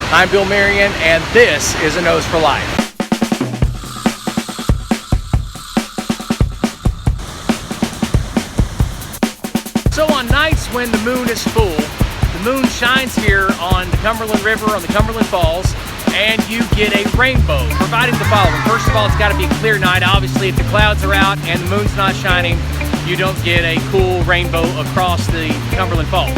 I'm Bill Marion, and this is A Nose for Life. So on nights when the moon is full, the moon shines here on the Cumberland River, on the Cumberland Falls, and you get a rainbow, providing the following. First of all, it's got to be a clear night. Obviously, if the clouds are out and the moon's not shining, you don't get a cool rainbow across the Cumberland Falls.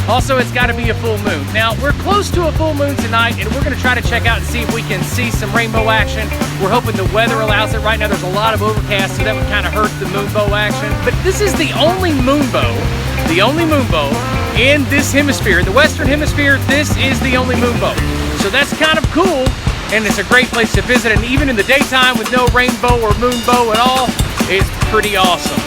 Also, it's got to be a full moon. Now, we're close to a full moon tonight, and we're going to try to check out and see if we can see some rainbow action. We're hoping the weather allows it. Right now, there's a lot of overcast, so that would kind of hurt the moonbow action. But this is the only moonbow in this hemisphere. In the Western Hemisphere, this is the only moonbow. So that's kind of cool, and it's a great place to visit. And even in the daytime with no rainbow or moonbow at all, it's pretty awesome.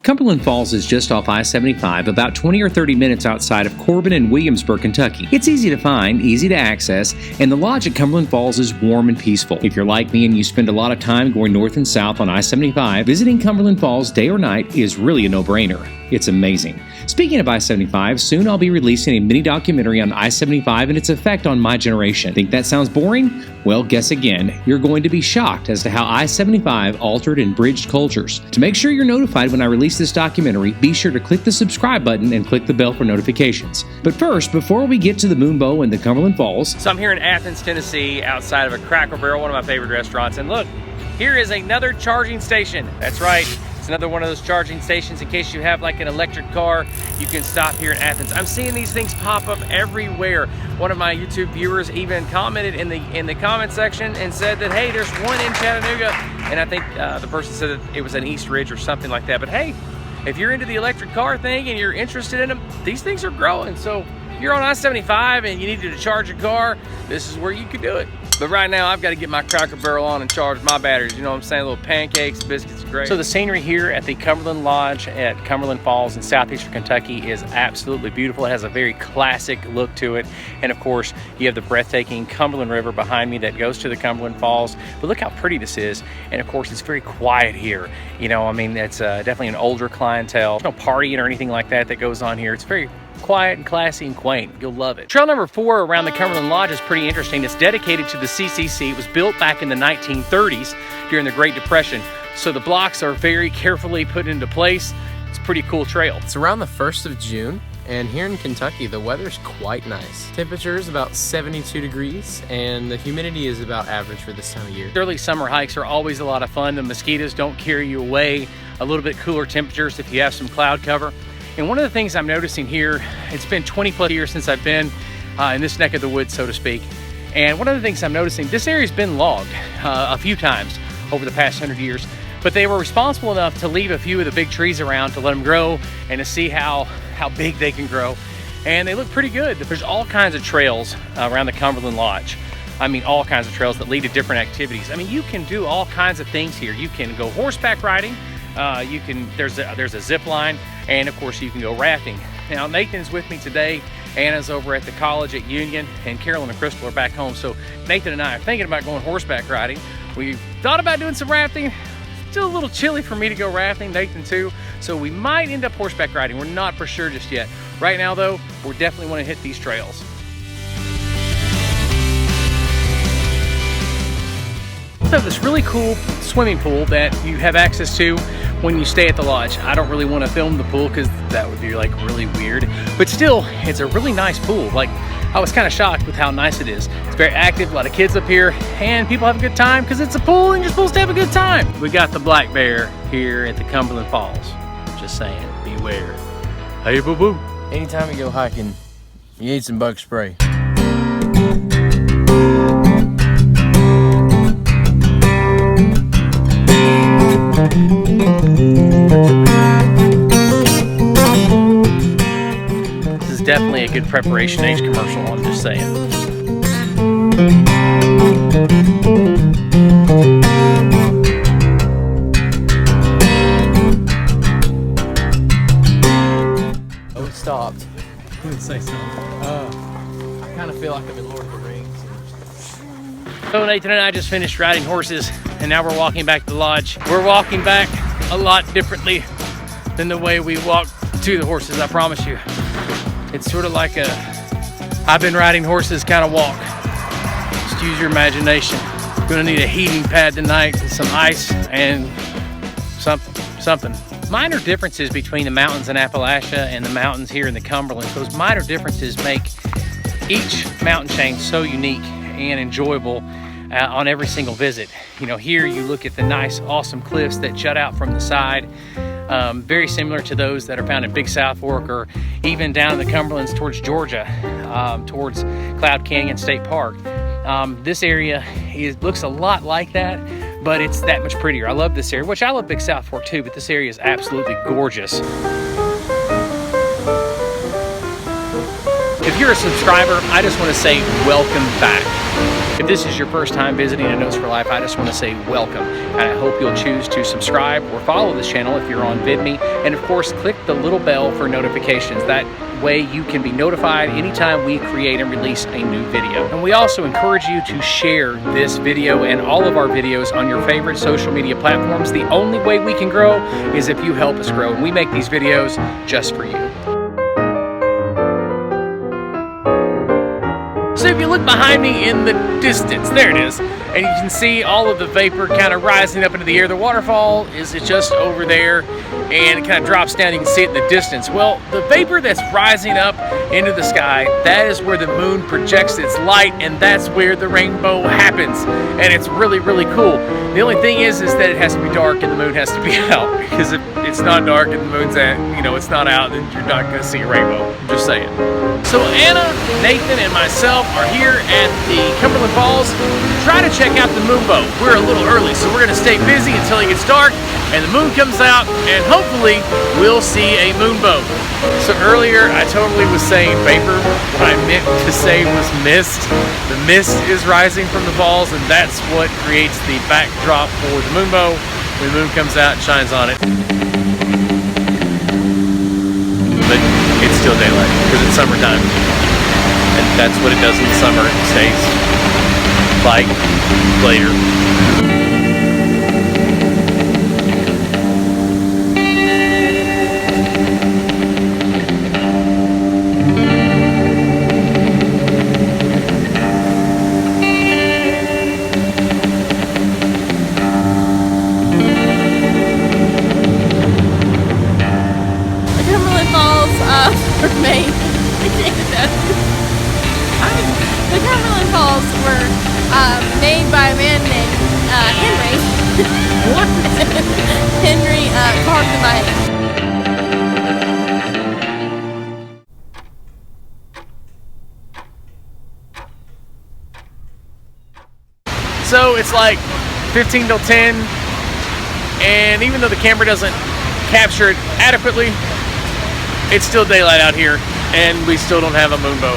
Cumberland Falls is just off I-75, about 20 or 30 minutes outside of Corbin and Williamsburg, Kentucky. It's easy to find, easy to access, and the lodge at Cumberland Falls is warm and peaceful. If you're like me and you spend a lot of time going north and south on I-75, visiting Cumberland Falls day or night is really a no-brainer. It's amazing. Speaking of I-75, soon I'll be releasing a mini documentary on I-75 and its effect on my generation. Think that sounds boring? Well, guess again. You're going to be shocked as to how I-75 altered and bridged cultures. To make sure you're notified when I release this documentary, be sure to click the subscribe button and click the bell for notifications. But first, before we get to the Moonbow and the Cumberland Falls... So I'm here in Athens, Tennessee, outside of a Cracker Barrel, one of my favorite restaurants. And look, here is another charging station. That's right. It's another one of those charging stations in case you have like an electric car. You can stop here in Athens. I'm seeing these things pop up everywhere. One of my YouTube viewers even commented in the comment section and said that, hey, there's one in Chattanooga. And I think the person said that it was an East Ridge or something like that. But hey, if you're into the electric car thing and you're interested in them, these things are growing. So if you're on I-75 and you needed to charge your car, this is where you could do it. But right now, I've got to get my Cracker Barrel on and charge my batteries. You know what I'm saying? Little pancakes, biscuits, great. So the scenery here at the Cumberland Lodge at Cumberland Falls in southeastern Kentucky is absolutely beautiful. It has a very classic look to it. And of course, you have the breathtaking Cumberland River behind me that goes to the Cumberland Falls. But look how pretty this is. And of course, it's very quiet here. You know, I mean, it's definitely an older clientele. There's no partying or anything like that goes on here. It's very quiet and classy and quaint. You'll love it. Trail number 4 around the Cumberland Lodge is pretty interesting. It's dedicated to the CCC. It was built back in the 1930s during the Great Depression. So the blocks are very carefully put into place. It's a pretty cool trail. It's around the 1st of June, and here in Kentucky, the weather's quite nice. Temperature is about 72 degrees, and the humidity is about average for this time of year. Early summer hikes are always a lot of fun. The mosquitoes don't carry you away. A little bit cooler temperatures if you have some cloud cover. And one of the things I'm noticing here, it's been 20 plus years since I've been in this neck of the woods, so to speak. And one of the things I'm noticing, this area's been logged a few times over the past 100 years, but they were responsible enough to leave a few of the big trees around to let them grow and to see how big they can grow. And they look pretty good. There's all kinds of trails around the Cumberland Lodge. I mean, all kinds of trails that lead to different activities. I mean, you can do all kinds of things here. You can go horseback riding. There's a zip line, and of course you can go rafting. Now Nathan's with me today. Anna's over at the college at Union, and Carolyn and Crystal are back home. So Nathan and I are thinking about going horseback riding. We thought about doing some rafting. Still a little chilly for me to go rafting, Nathan too. So we might end up horseback riding. We're not for sure just yet. Right now though, we definitely want to hit these trails. We have this really cool swimming pool that you have access to when you stay at the lodge. I don't really want to film the pool because that would be like really weird, but still, it's a really nice pool. Like, I was kind of shocked with how nice it is. It's very active, a lot of kids up here, and people have a good time because it's a pool and you're supposed to have a good time. We got the black bear here at the Cumberland Falls. Just saying, beware. Hey, boo-boo. Anytime you go hiking, you need some bug spray. This is definitely a good preparation age commercial, I'm just saying. Oh, it stopped. I would say so. I kind of feel like I'm in Lord of the Rings. So Nathan and I just finished riding horses, and now we're walking back to the lodge. We're walking back a lot differently than the way we walked to the horses, I promise you. It's sort of like a I've been riding horses kind of walk. Just use your imagination. Gonna need a heating pad tonight and some ice and something. Minor differences between the mountains in Appalachia and the mountains here in the Cumberland. Those minor differences make each mountain chain so unique and enjoyable on every single visit. You know, here you look at the nice, awesome cliffs that jut out from the side, very similar to those that are found in Big South Fork or even down in the Cumberlands towards Georgia, towards Cloud Canyon State Park. This area looks a lot like that, but it's that much prettier. I love this area, which I love Big South Fork too, but this area is absolutely gorgeous. If you're a subscriber, I just want to say welcome back. If this is your first time visiting A Notes for Life, I just want to say welcome. And I hope you'll choose to subscribe or follow this channel if you're on VidMe. And of course, click the little bell for notifications. That way you can be notified anytime we create and release a new video. And we also encourage you to share this video and all of our videos on your favorite social media platforms. The only way we can grow is if you help us grow. And we make these videos just for you. So if you look behind me in the distance, there it is, and you can see all of the vapor kind of rising up into the air. The waterfall is just over there, and it kind of drops down. You can see it in the distance. Well, the vapor that's rising up into the sky, that is where the moon projects its light, and that's where the rainbow happens. And it's really, really cool. The only thing is that it has to be dark and the moon has to be out, because if it's not dark and the moon's it's not out, then you're not going to see a rainbow. I'm just saying. So Anna, Nathan, and myself are here at the Cumberland Falls to try to check out the Moonbow. We're a little early, so we're going to stay busy until it gets dark and the moon comes out, and hopefully we'll see a Moonbow. So earlier I totally was saying vapor. What I meant to say was mist. The mist is rising from the falls, and that's what creates the backdrop for the Moonbow when the moon comes out and shines on it. But it's still daylight because it's summertime, and that's what it does in the summer. It stays light later. Maine. The Cumberland Falls were made by a man named Henry. What? Henry carved them by hand. So it's like 15 till 10, and even though the camera doesn't capture it adequately, it's still daylight out here, and we still don't have a Moonbow.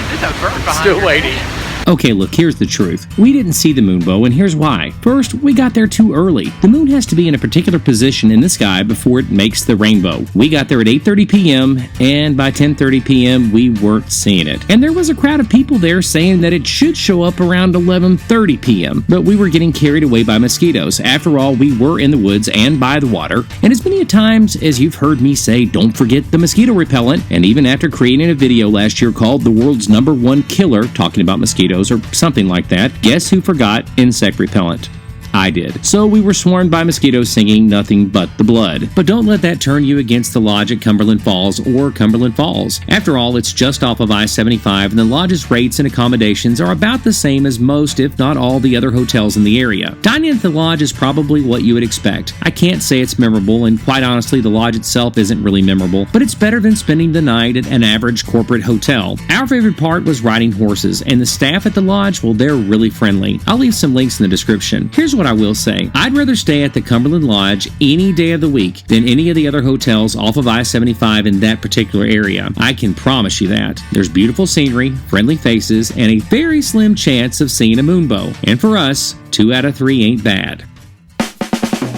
There's a bird behind Still waiting. Okay, look, here's the truth. We didn't see the Moonbow, and here's why. First, we got there too early. The moon has to be in a particular position in the sky before it makes the rainbow. We got there at 8:30 p.m., and by 10:30 p.m., we weren't seeing it. And there was a crowd of people there saying that it should show up around 11:30 p.m., but we were getting carried away by mosquitoes. After all, we were in the woods and by the water, and as many times as you've heard me say, don't forget the mosquito repellent, and even after creating a video last year called The World's #1 Killer, talking about mosquitoes, or something like that, guess who forgot insect repellent? I did. So we were swarmed by mosquitoes singing nothing but the blood. But don't let that turn you against the lodge at Cumberland Falls or Cumberland Falls. After all, it's just off of I-75, and the lodge's rates and accommodations are about the same as most, if not all, the other hotels in the area. Dining at the lodge is probably what you would expect. I can't say it's memorable, and quite honestly, the lodge itself isn't really memorable, but it's better than spending the night at an average corporate hotel. Our favorite part was riding horses, and the staff at the lodge, well, they're really friendly. I'll leave some links in the description. Here's what I will say. I'd rather stay at the Cumberland Lodge any day of the week than any of the other hotels off of I-75 in that particular area. I can promise you that. There's beautiful scenery, friendly faces, and a very slim chance of seeing a Moonbow. And for us, 2 out of 3 ain't bad.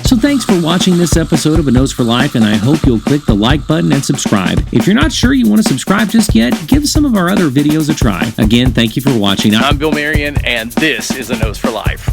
So thanks for watching this episode of A Nose for Life, and I hope you'll click the like button and subscribe. If you're not sure you want to subscribe just yet, give some of our other videos a try. Again, thank you for watching. I'm Bill Marion, and this is A Nose for Life.